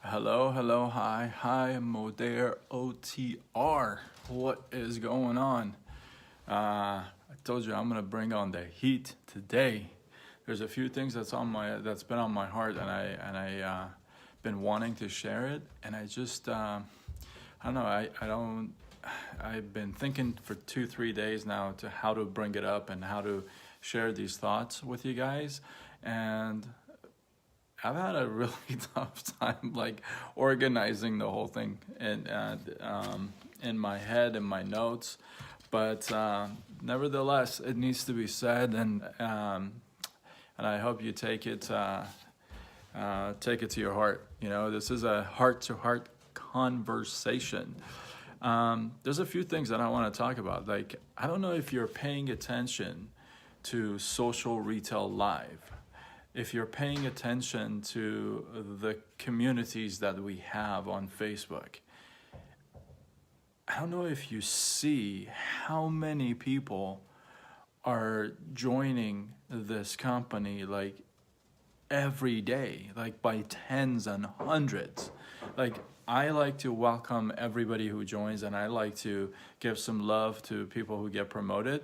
Hello, hi, Modair OTR. What is going on? I told you I'm gonna bring on the heat today. There's a few things that's been on my heart, and I been wanting to share it, and I don't know. I don't. I've been thinking for 2-3 days now to how to bring it up and how to share these thoughts with you guys, and I've had a really tough time like organizing the whole thing in my head and my notes, but nevertheless, it needs to be said, and I hope you take it to your heart. You know, this is a heart-to-heart conversation. There's a few things that I want to talk about. Like, I don't know if you're paying attention to Social Retail Live, if you're paying attention to the communities that we have on Facebook. I don't know if you see how many people are joining this company like every day, like by tens and hundreds. Like, I like to welcome everybody who joins, and I like to give some love to people who get promoted.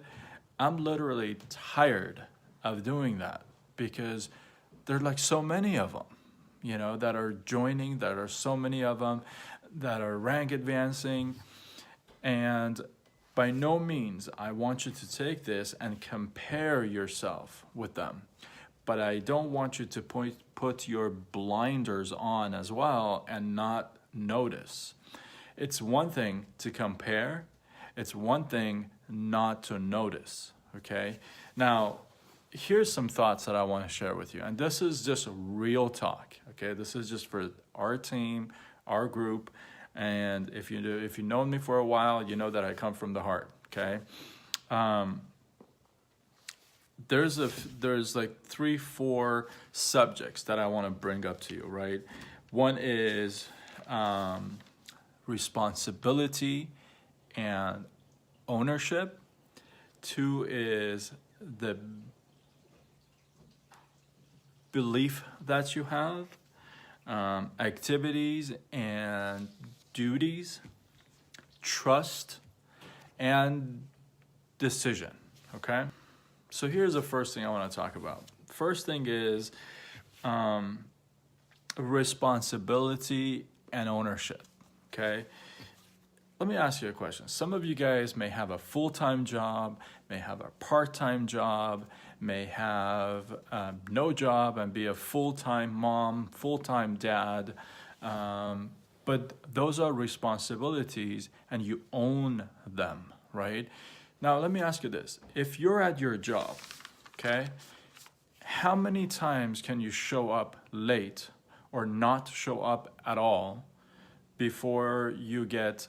I'm literally tired of doing that because there are like so many of them, you know, that are joining, that are so many of them that are rank advancing. And by no means I want you to take this and compare yourself with them, but I don't want you to put your blinders on as well and not notice. It's one thing to compare, it's one thing not to notice, okay? Now, here's some thoughts that I want to share with you, and this is just real talk, okay? This is just for our team, our group, and if you know me for a while, you know that I come from the heart, okay? There's like 3-4 subjects that I want to bring up to you, right? One is responsibility and ownership. 2 is the belief that you have, activities and duties, trust, and decision, okay? So here's the first thing I want to talk about. First thing is responsibility and ownership, okay? Let me ask you a question. Some of you guys may have a full-time job, may have a part-time job, may have no job and be a full-time mom, full-time dad, but those are responsibilities and you own them, right? Now, let me ask you this. If you're at your job, okay, how many times can you show up late or not show up at all before you get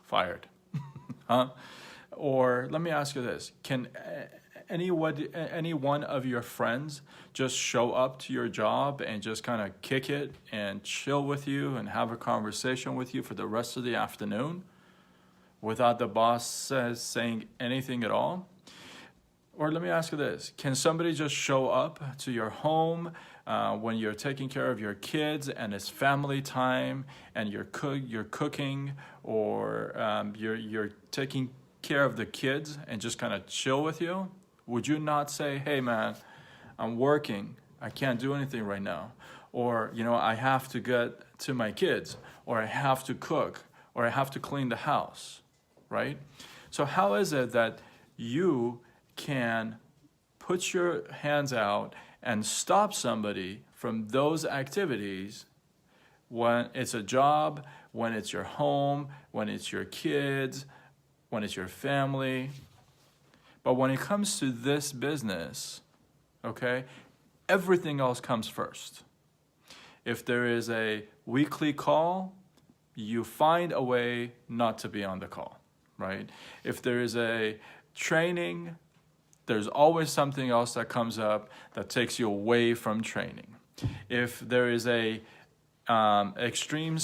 fired? Huh? Or let me ask you this. Can any one of your friends just show up to your job and just kind of kick it and chill with you and have a conversation with you for the rest of the afternoon without the boss saying anything at all? Or let me ask you this. Can somebody just show up to your home when you're taking care of your kids and it's family time and you're cooking, or you're taking care of the kids and just kind of chill with you? Would you not say, hey man, I'm working, I can't do anything right now, or you know, I have to get to my kids, or I have to cook, or I have to clean the house, right? So how is it that you can put your hands out and stop somebody from those activities when it's a job, when it's your home, when it's your kids, when it's your family? But when it comes to this business, okay, everything else comes first. If there is a weekly call, you find a way not to be on the call, right? If there is a training, there's always something else that comes up that takes you away from training. If there is a extreme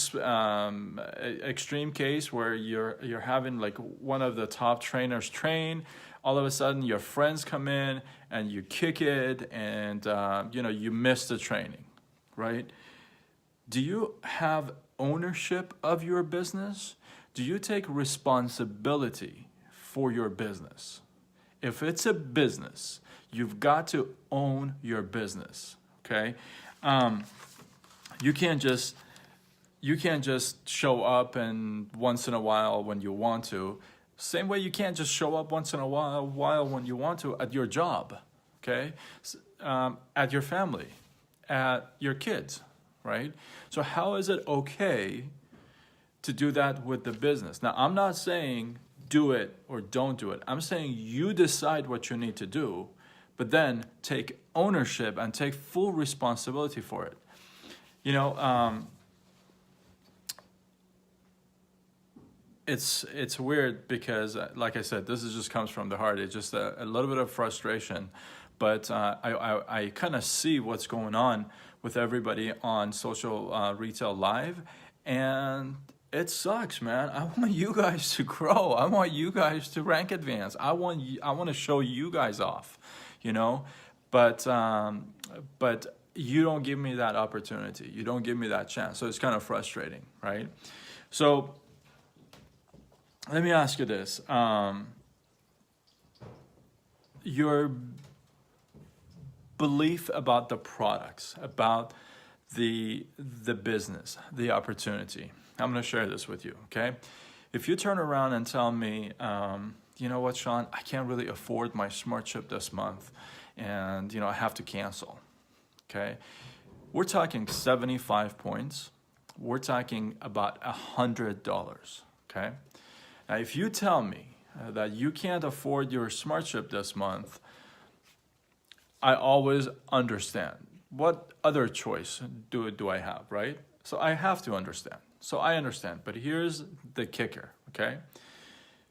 case where you're having like one of the top trainers train, all of a sudden your friends come in and you kick it, and you miss the training. right? Do you have ownership of your business? Do you take responsibility for your business? If it's a business, you've got to own your business, okay? You can't just show up and once in a while when you want to. Same way you can't just show up once in a while when you want to at your job, okay? At your family, at your kids, right? So how is it okay to do that with the business? Now, I'm not saying do it or don't do it. I'm saying you decide what you need to do, but then take ownership and take full responsibility for it. You know, it's weird because, like I said, this just comes from the heart. It's just a little bit of frustration, but I kind of see what's going on with everybody on Social Retail Live, and it sucks, man. I want you guys to grow. I want you guys to rank advance. I want to show you guys off, you know, but you don't give me that opportunity. You don't give me that chance. So it's kind of frustrating, right? So let me ask you this. Your belief about the products, about the business, the opportunity. I'm going to share this with you, okay? If you turn around and tell me, you know what, Sean, I can't really afford my smart chip this month, and I have to cancel, okay? We're talking 75 points. We're talking about $100, okay? Now, if you tell me that you can't afford your smart chip this month, I always understand. What other choice do I have, right? So I have to understand. So I understand, but here's the kicker, okay?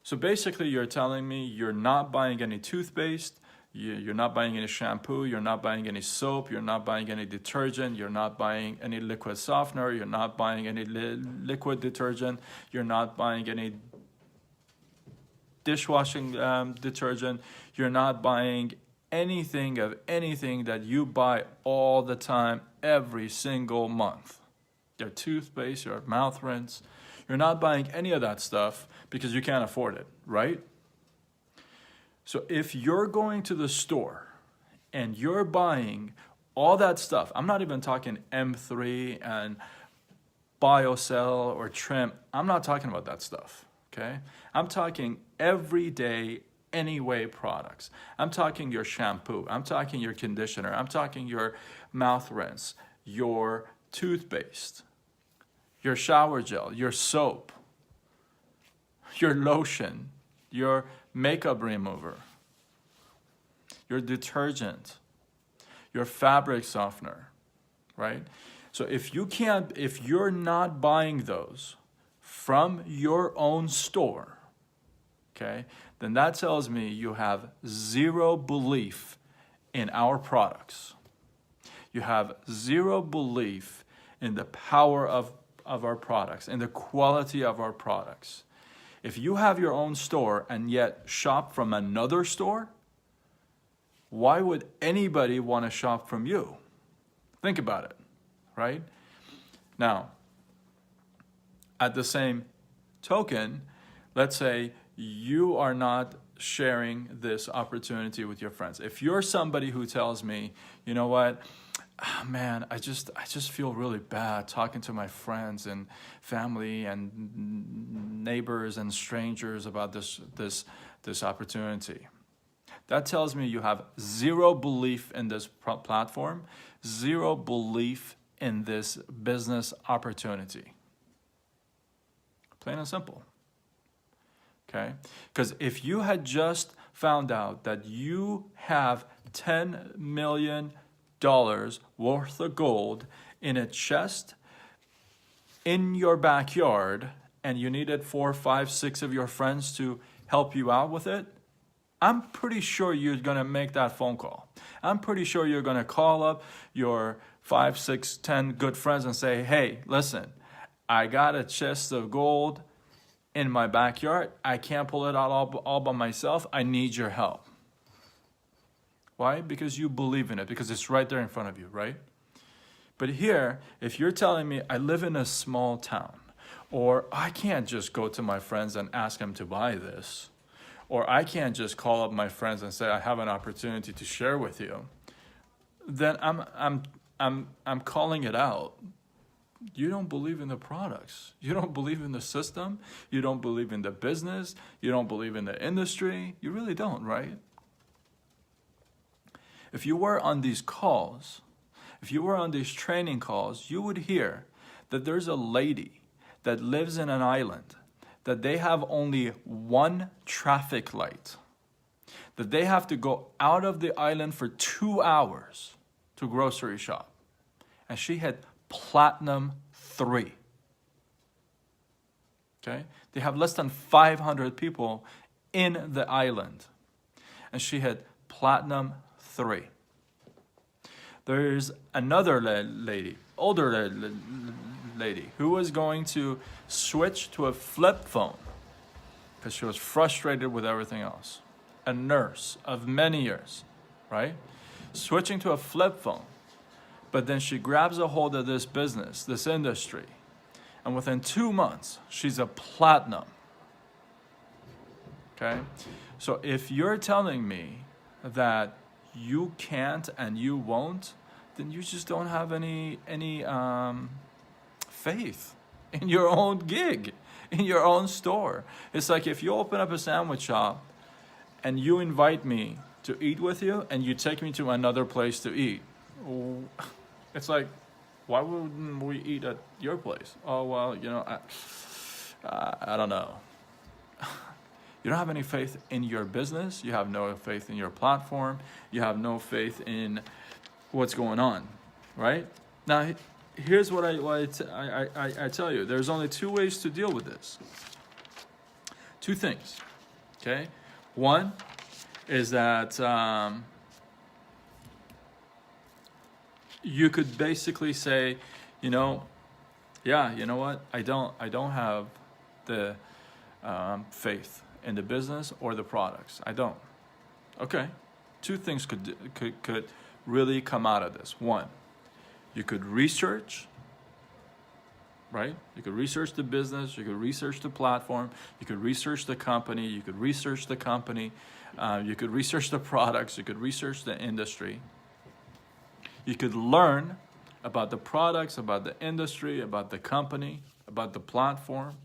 So basically you're telling me you're not buying any toothpaste, you're not buying any shampoo, you're not buying any soap, you're not buying any detergent, you're not buying any liquid softener, you're not buying any liquid detergent, you're not buying any dishwashing detergent, you're not buying anything that you buy all the time, every single month. Your toothpaste, your mouth rinse. You're not buying any of that stuff because you can't afford it, right? So if you're going to the store and you're buying all that stuff, I'm not even talking M3 and BioCell or Trim. I'm not talking about that stuff, okay? I'm talking everyday, anyway products. I'm talking your shampoo. I'm talking your conditioner. I'm talking your mouth rinse, your toothpaste, your shower gel, your soap, your lotion, your makeup remover, your detergent, your fabric softener, right? So if you're not buying those from your own store, okay, then that tells me you have zero belief in our products. You have zero belief in the power of our products and the quality of our products. If you have your own store and yet shop from another store, why would anybody want to shop from you? Think about it, right? Now, at the same token, let's say you are not sharing this opportunity with your friends. If you're somebody who tells me, you know what, man, I just feel really bad talking to my friends and family and neighbors and strangers about this opportunity. That tells me you have zero belief in this platform, zero belief in this business opportunity. Plain and simple. Okay? Because if you had just found out that you have $10 million worth of gold in a chest in your backyard and you needed 4, 5, 6 of your friends to help you out with it, I'm pretty sure you're going to make that phone call. I'm pretty sure you're going to call up your 5, 6, 10 good friends and say, hey, listen, I got a chest of gold in my backyard. I can't pull it out all by myself. I need your help. Why? Because you believe in it, because it's right there in front of you, right? But here, if you're telling me I live in a small town, or I can't just go to my friends and ask them to buy this, or I can't just call up my friends and say I have an opportunity to share with you, then I'm calling it out. You don't believe in the products. You don't believe in the system. You don't believe in the business. You don't believe in the industry. You really don't, right? If you were on these calls, if you were on these training calls, you would hear that there's a lady that lives in an island, that they have only one traffic light, that they have to go out of the island for 2 hours to grocery shop. And she had Platinum 3. Okay? They have less than 500 people in the island. And she had Platinum 3. There's another lady, older lady, who was going to switch to a flip phone because she was frustrated with everything else. A nurse of many years, right? Switching to a flip phone. But then she grabs a hold of this business, this industry, and within 2 months, she's a platinum. Okay? So if you're telling me that you can't and you won't, then you just don't have any faith in your own gig, in your own store. It's like if you open up a sandwich shop and you invite me to eat with you and you take me to another place to eat. It's like, why wouldn't we eat at your place? Oh, well, I don't know. You don't have any faith in your business. You have no faith in your platform. You have no faith in what's going on, right? Now, here's what I tell you. There's only 2 ways to deal with this. 2 things, okay? One is that you could basically say, you know what? I don't have the faith in the business or the products. I don't. Okay. 2 things could really come out of this. One, you could research, right? You could research the business. You could research the platform. You could research the company. You could research the company. You could research the products. You could research the industry. You could learn about the products, about the industry, about the company, about the platform.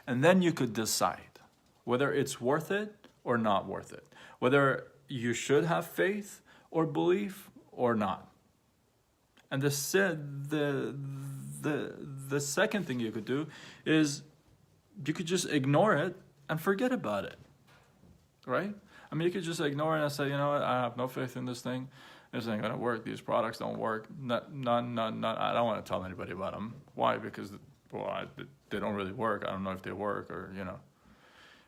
And then you could decide whether it's worth it or not worth it. Whether you should have faith or belief or not. And the second thing you could do is you could just ignore it and forget about it. Right? I mean, you could just ignore it and say, you know what, I have no faith in this thing. This ain't gonna work. These products don't work. None. I don't want to tell anybody about them. Why? Because they don't really work. I don't know if they work or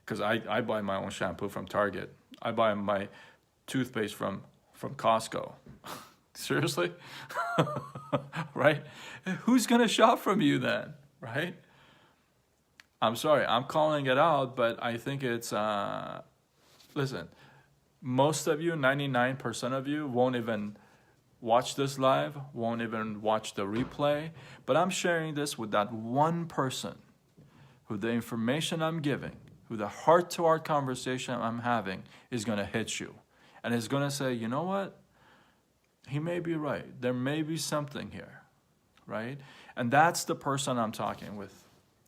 because I buy my own shampoo from Target. I buy my toothpaste from Costco. Seriously, right? Who's gonna shop from you then, right? I'm sorry, I'm calling it out, but I think it's listen. Most of you, 99% of you, won't even watch this live, won't even watch the replay. But I'm sharing this with that one person who the information I'm giving, who the heart-to-heart conversation I'm having is going to hit you. And is going to say, you know what? He may be right. There may be something here, right? And that's the person I'm talking with.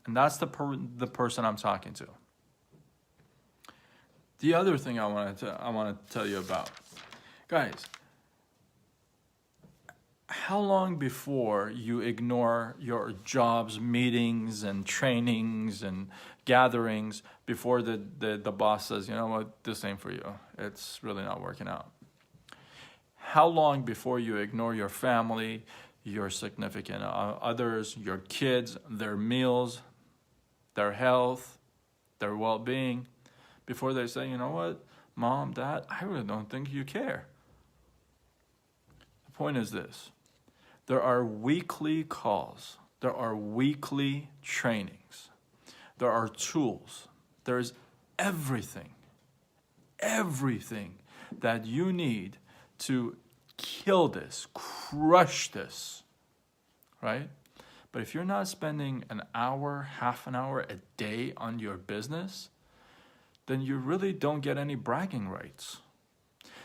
And that's the person I'm talking to. The other thing I want to tell you about, guys, how long before you ignore your jobs, meetings, and trainings and gatherings before the boss says, you know what, this ain't for you. It's really not working out. How long before you ignore your family, your significant others, your kids, their meals, their health, their well-being, before they say, you know what, Mom, Dad, I really don't think you care. The point is this. There are weekly calls. There are weekly trainings. There are tools. There is everything that you need to kill this, crush this, right? But if you're not spending an hour, half an hour a day on your business, then you really don't get any bragging rights.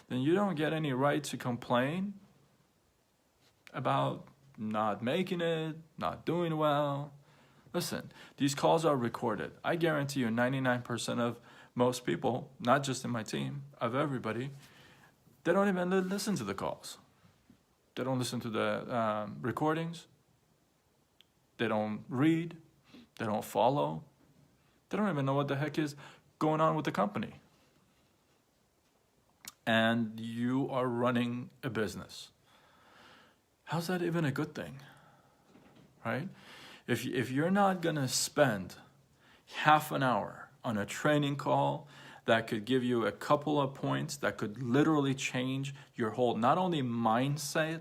Then you don't get any right to complain about not making it, not doing well. Listen, these calls are recorded. I guarantee you 99% of most people, not just in my team, of everybody, they don't even listen to the calls. They don't listen to the recordings. They don't read. They don't follow. They don't even know what the heck is going on with the company. And you are running a business. How's that even a good thing? Right? If you're not going to spend half an hour on a training call that could give you a couple of points that could literally change your whole, not only mindset,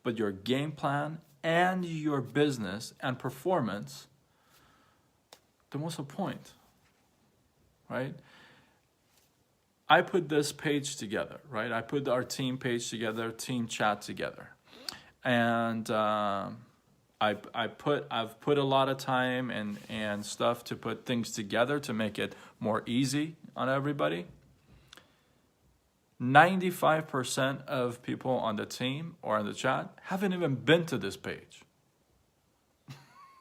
but your game plan and your business and performance, then what's the point? Right? I put this page together, right? I put our team page together, team chat together. And I've put a lot of time and stuff to put things together to make it more easy on everybody. 95% of people on the team or on the chat haven't even been to this page.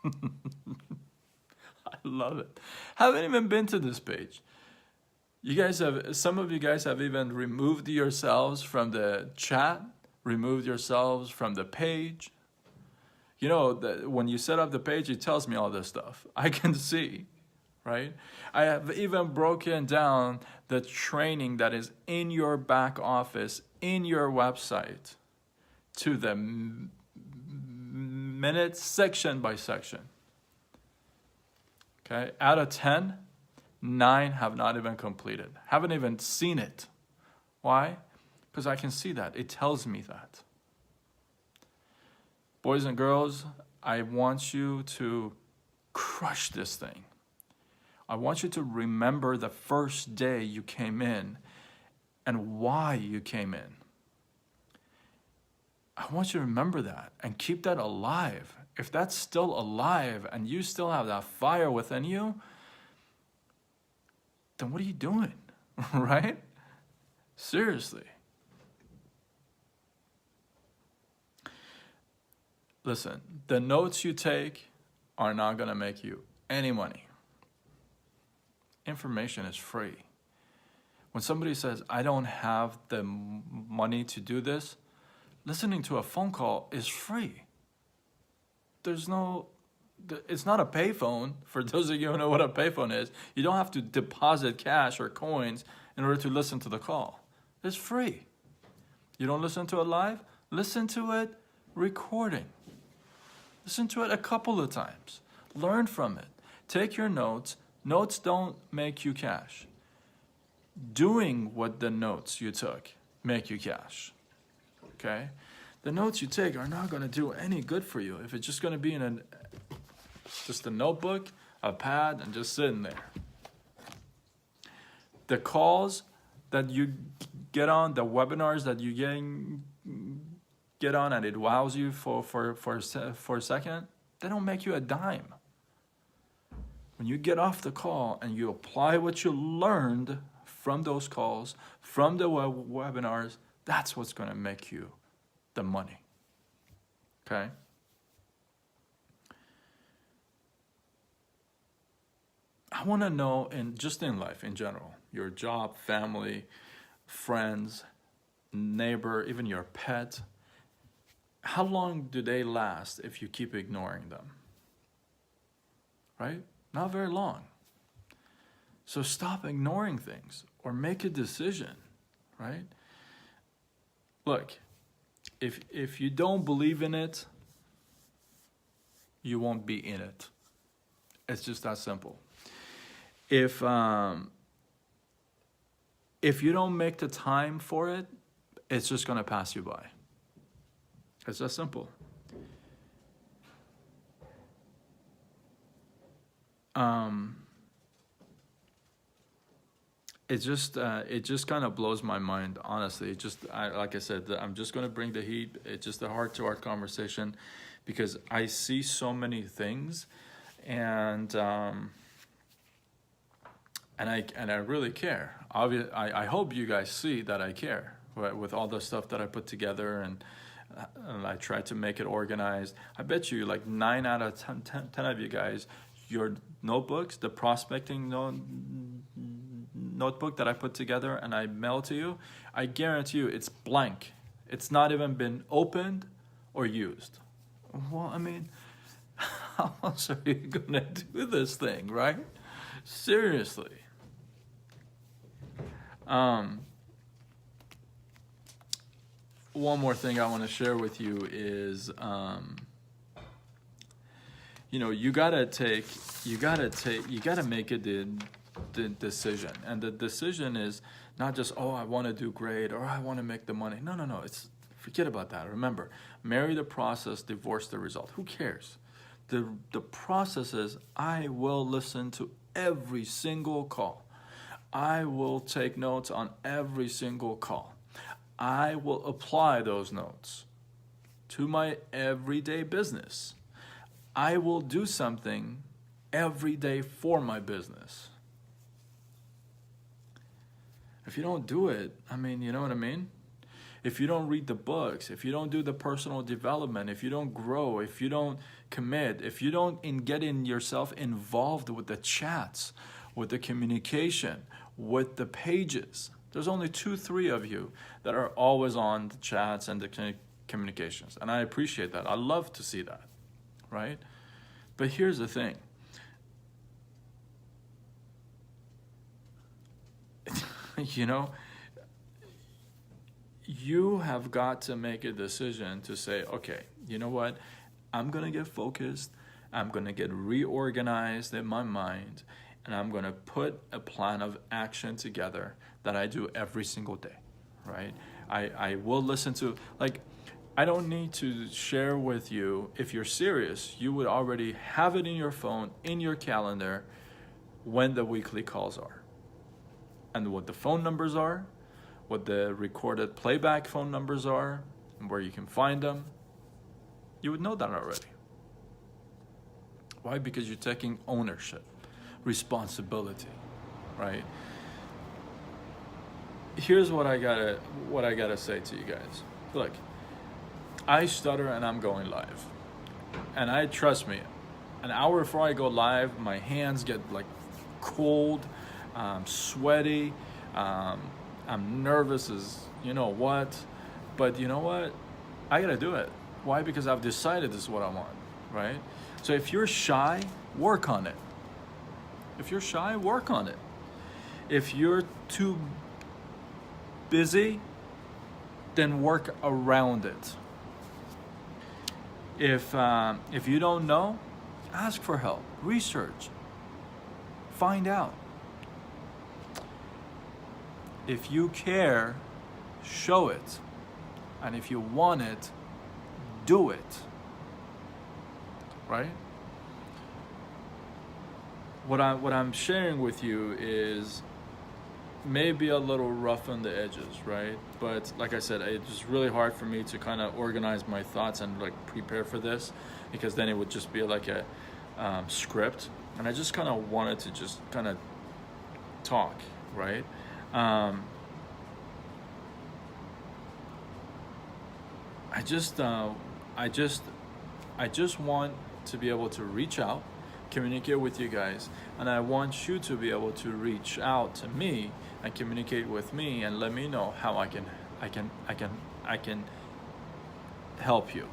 I love it. Haven't even been to this page. Some of you guys have even removed yourselves from the chat, removed yourselves from the page. You know, when you set up the page, it tells me all this stuff. I can see, right? I have even broken down the training that is in your back office, in your website, to the minute, section by section. Okay, out of 10, 9 have not even completed, haven't even seen it. Why? Because I can see that. It tells me that. Boys and girls, I want you to crush this thing. I want you to remember the first day you came in and why you came in. I want you to remember that and keep that alive. If that's still alive and you still have that fire within you, then what are you doing, right? Seriously. Listen, the notes you take are not going to make you any money. Information is free. When somebody says, I don't have the money to do this, listening to a phone call is free. It's not a payphone. For those of you who know what a payphone is, you don't have to deposit cash or coins in order to listen to the call. It's free. You don't listen to it live? Listen to it recording. Listen to it a couple of times. Learn from it. Take your notes. Notes don't make you cash. Doing what the notes you took make you cash. Okay? The notes you take are not going to do any good for you if it's just going to be in just a notebook, a pad, and just sitting there. The calls that you get on, the webinars that you get on, and it wows you for a second, they don't make you a dime. When you get off the call and you apply what you learned from those calls, from the webinars, that's what's going to make you the money. Okay? I want to know, just in life in general, your job, family, friends, neighbor, even your pet, how long do they last if you keep ignoring them? Right? Not very long. So stop ignoring things or make a decision, right? Look, if you don't believe in it, you won't be in it. It's just that simple. If you don't make the time for it, it's just going to pass you by. It's that simple. it just kind of blows my mind, honestly. Like I said, I'm just going to bring the heat. It's just a heart to heart conversation, because I see so many things, and I really care. I hope you guys see that I care, right, with all the stuff that I put together, and I try to make it organized. I bet you like 9 out of 10 of you guys, your notebooks, the prospecting notebook that I put together and I mail to you, I guarantee you it's blank. It's not even been opened or used. Well, I mean, how else are you gonna do this thing, right? Seriously. One more thing I want to share with you is, you gotta make it the decision, and the decision is not just, oh, I want to do great, or I want to make the money. No. Forget about that. Remember, marry the process, divorce the result. Who cares? The process is, I will listen to every single call. I will take notes on every single call. I will apply those notes to my everyday business. I will do something every day for my business. If you don't do it, I mean, you know what I mean? If you don't read the books, if you don't do the personal development, if you don't grow, if you don't commit, if you don't get yourself involved with the chats, with the communication, with the pages, there's only 2-3 of you that are always on the chats and the communications. And I appreciate that. I love to see that, right? But here's the thing. You have got to make a decision to say, okay, you know what? I'm going to get focused. I'm going to get reorganized in my mind, and I'm going to put a plan of action together that I do every single day, right? I will listen to, I don't need to share with you. If you're serious, you would already have it in your phone, in your calendar, when the weekly calls are, and what the phone numbers are, what the recorded playback phone numbers are, and where you can find them. You would know that already. Why? Because you're taking ownership, responsibility, right? Here's what I gotta say to you guys. Look, I stutter and I'm going live, and trust me, an hour before I go live, my hands get cold, sweaty, I'm nervous as you know what, but you know what? I gotta do it. Why? Because I've decided this is what I want, right? So if you're shy, work on it. If you're shy, work on it. If you're too busy, then work around it. If you don't know, ask for help, research, find out. If you care, show it. And if you want it, do it. Right? What I'm sharing with you is maybe a little rough on the edges, right? But like I said, it's really hard for me to kind of organize my thoughts and prepare for this, because then it would just be like a script, and I just kind of wanted to just kind of talk, right? I just want to be able to reach out, communicate with you guys, and I want you to be able to reach out to me and communicate with me and let me know how I can help you.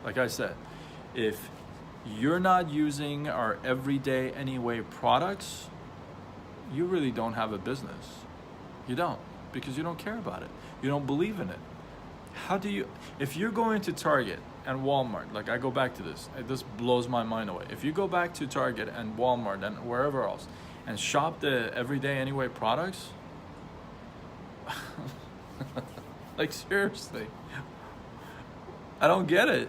Like I said, if you're not using our Everyday Anyway products, you really don't have a business. You don't, because you don't care about it. You don't believe in it. If you're going to Target and Walmart, I go back to this blows my mind away. If you go back to Target and Walmart and wherever else and shop the Everyday Anyway products, seriously, I don't get it.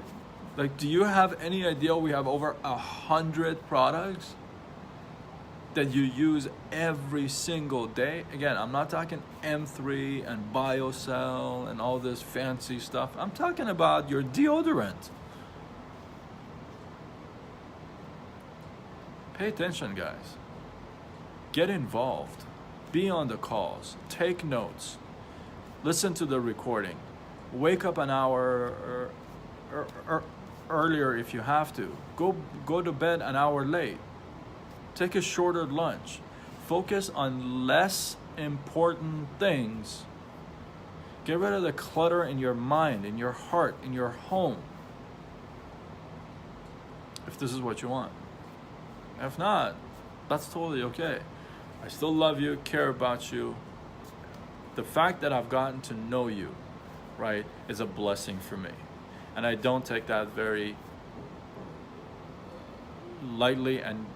Do you have any idea we have over 100 products? that you use every single day. Again, I'm not talking M3 and BioCell and all this fancy stuff. I'm talking about your deodorant. Pay attention, guys. Get involved. Be on the calls. Take notes. Listen to the recording. Wake up an hour earlier if you have to. Go to bed an hour late. Take a shorter lunch. Focus on less important things. Get rid of the clutter in your mind, in your heart, in your home. If this is what you want. If not, that's totally okay. I still love you, care about you. The fact that I've gotten to know you, right, is a blessing for me. And I don't take that very lightly, and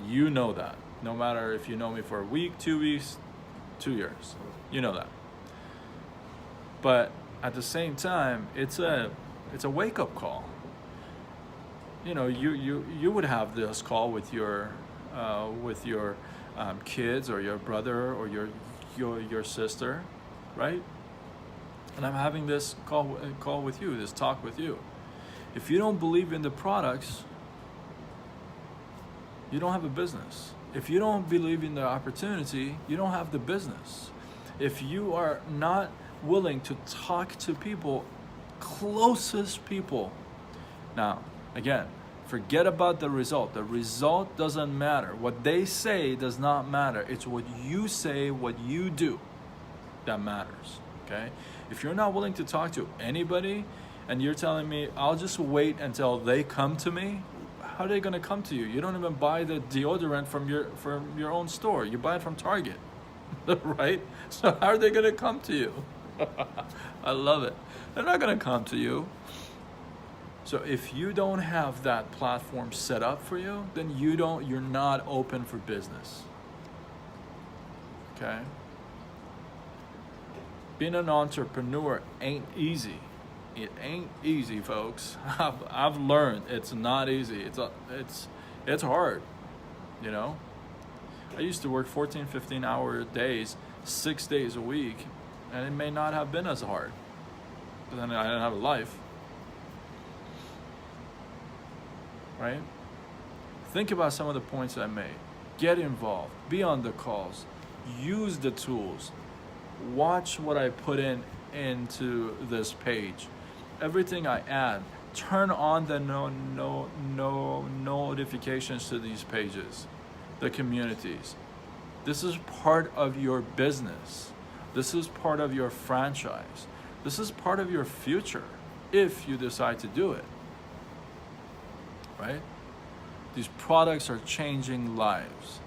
you know that. No matter if you know me for a week, 2 weeks, 2 years. You know that. But at the same time, it's a wake-up call. You know, you would have this call with your kids or your brother or your sister, right? And I'm having this call with you, this talk with you. If you don't believe in the products, you don't have a business. If you don't believe in the opportunity, you don't have the business. If you are not willing to talk to people, closest people. Now, again, forget about the result. The result doesn't matter. What they say does not matter. It's what you say, what you do that matters, okay? If you're not willing to talk to anybody and you're telling me, I'll just wait until they come to me, how are they going to come to you? You don't even buy the deodorant from your own store. You buy it from Target, right? So how are they going to come to you? I love it. They're not going to come to you. So if you don't have that platform set up for you, then you're not open for business. Okay? Being an entrepreneur ain't easy. It ain't easy, folks. I've learned it's not easy. It's hard, you know? I used to work 14, 15-hour days, 6 days a week, and it may not have been as hard. But then I didn't have a life. Right? Think about some of the points I made. Get involved. Be on the calls. Use the tools. Watch what I put into this page. Everything I add. Turn on the notifications to these pages. The communities. This is part of your business. This is part of your franchise. This is part of your future if you decide to do it. Right? These products are changing lives.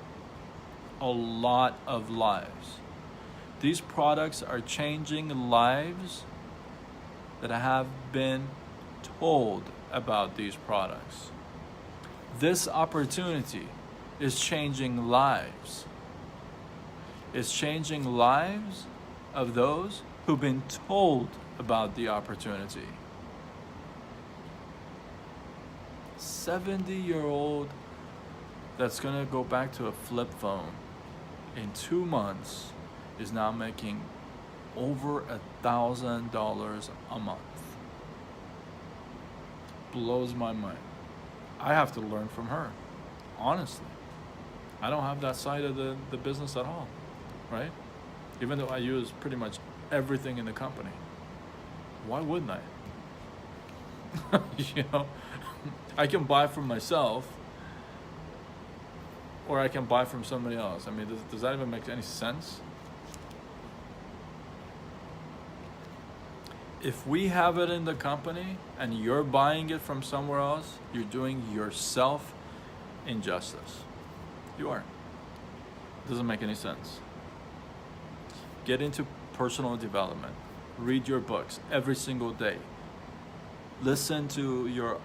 A lot of lives. These products are changing lives that have been told about these products. This opportunity is changing lives. It's changing lives of those who've been told about the opportunity. 70-year-old that's gonna go back to a flip phone in 2 months is now making over $1,000 a month. Blows my mind. I have to learn from her, honestly. I don't have that side of the business at all, right? Even though I use pretty much everything in the company. Why wouldn't I? You know, I can buy from myself or I can buy from somebody else. I mean, does that even make any sense? If we have it in the company and you're buying it from somewhere else, you're doing yourself injustice. You are. Doesn't make any sense. Get into personal development. Read your books every single day. Listen to your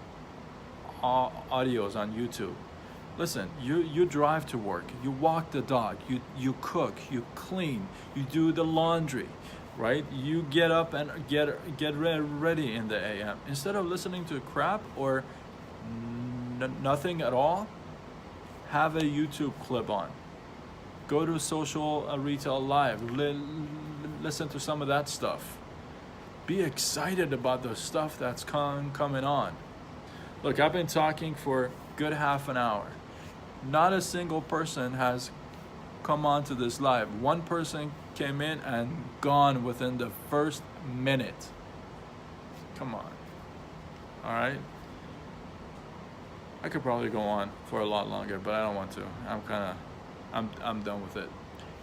audios on YouTube. Listen, you drive to work, you walk the dog, you cook, you clean, you do the laundry, right? You get up and get ready in the AM. Instead of listening to crap or nothing at all, have a YouTube clip on. Go to Social Retail Live. Listen to some of that stuff. Be excited about the stuff that's coming on. Look, I've been talking for a good half an hour. Not a single person has come on to this live. One person came in and gone within the first minute. Come on. All right? I could probably go on for a lot longer, but I don't want to. I'm done with it.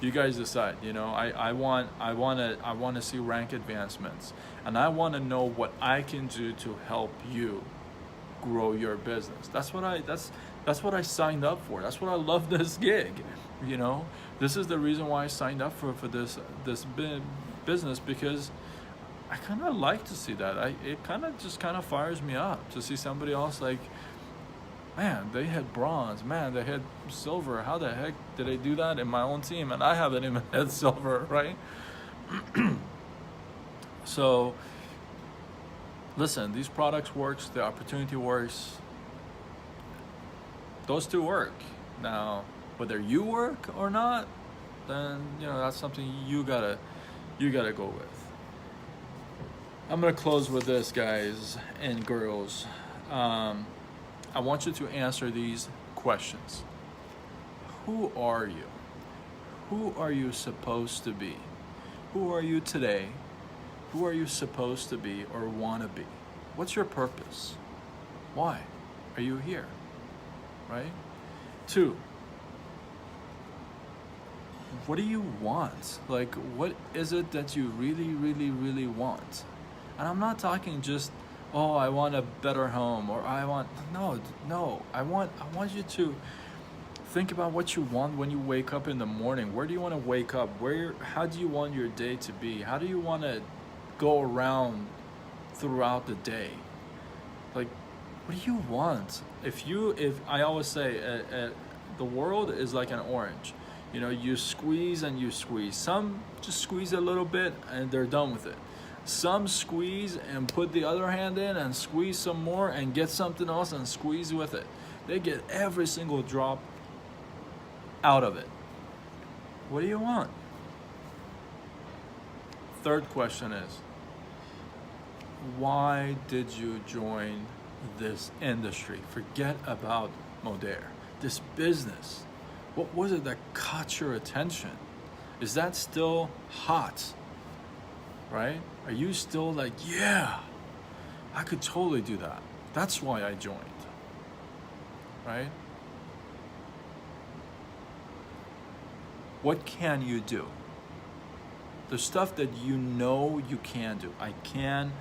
You guys decide. You know, I want to see rank advancements, and I want to know what I can do to help you grow your business. That's what I signed up for. That's what I love this gig. You know, this is the reason why I signed up for this business, because I kind of like to see that. It kind of fires me up to see somebody else like, man, they hit bronze. Man, they hit silver. How the heck did they do that in my own team? And I haven't even hit silver, right? So, listen, these products works. The opportunity works. Those two work. Now, whether you work or not, then that's something you gotta go with. I'm gonna close with this, guys and girls. I want you to answer these questions. Who are you? Who are you supposed to be? Who are you today? Who are you supposed to be or want to be? What's your purpose? Why are you here? Right? 2, what do you want? Like, what is it that you really, really, really want? And I'm not talking just, oh, I want a better home, or no. I want you to think about what you want when you wake up in the morning. Where do you want to wake up? How do you want your day to be? How do you want to go around throughout the day? Like, what do you want? If I always say, the world is like an orange. You squeeze and you squeeze. Some just squeeze a little bit and they're done with it. Some squeeze and put the other hand in and squeeze some more and get something else and squeeze with it. They get every single drop out of it. What do you want? 3rd question is, why did you join this industry? Forget about Modere. This business. What was it that caught your attention? Is that still hot? Right? Are you still like, yeah, I could totally do that. That's why I joined. Right? What can you do? The stuff that you know you can do. I can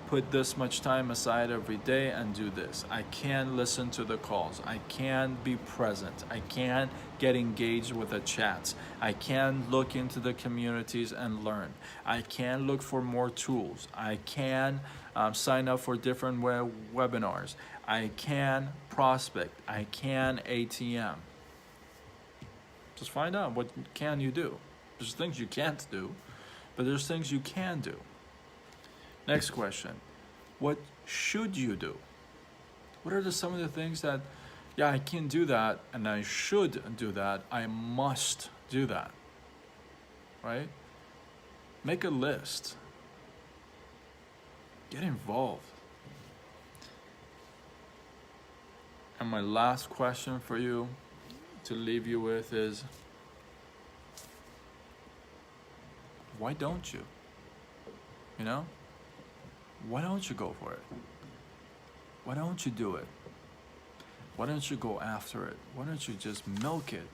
put this much time aside every day and do this. I can listen to the calls. I can be present. I can get engaged with the chats. I can look into the communities and learn. I can look for more tools. I can sign up for different webinars. I can prospect. I can ATM. Just find out, what can you do? There's things you can't do, but there's things you can do. Next question, what should you do? What are some of the things that, yeah, I can do that and I should do that, I must do that, right? Make a list. Get involved. And my last question for you to leave you with is, why don't you? Why don't you go for it? Why don't you do it? Why don't you go after it? Why don't you just milk it?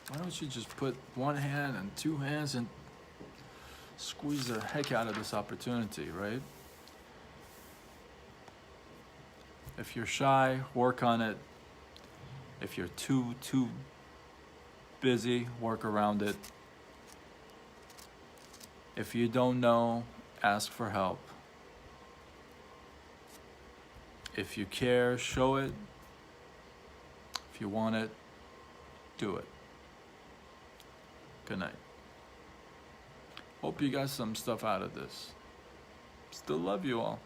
Why don't you just put one hand and 2 hands and squeeze the heck out of this opportunity, right? If you're shy, work on it. If you're too busy, work around it. If you don't know, ask for help. If you care, show it. If you want it, do it. Good night. Hope you got some stuff out of this. Still love you all.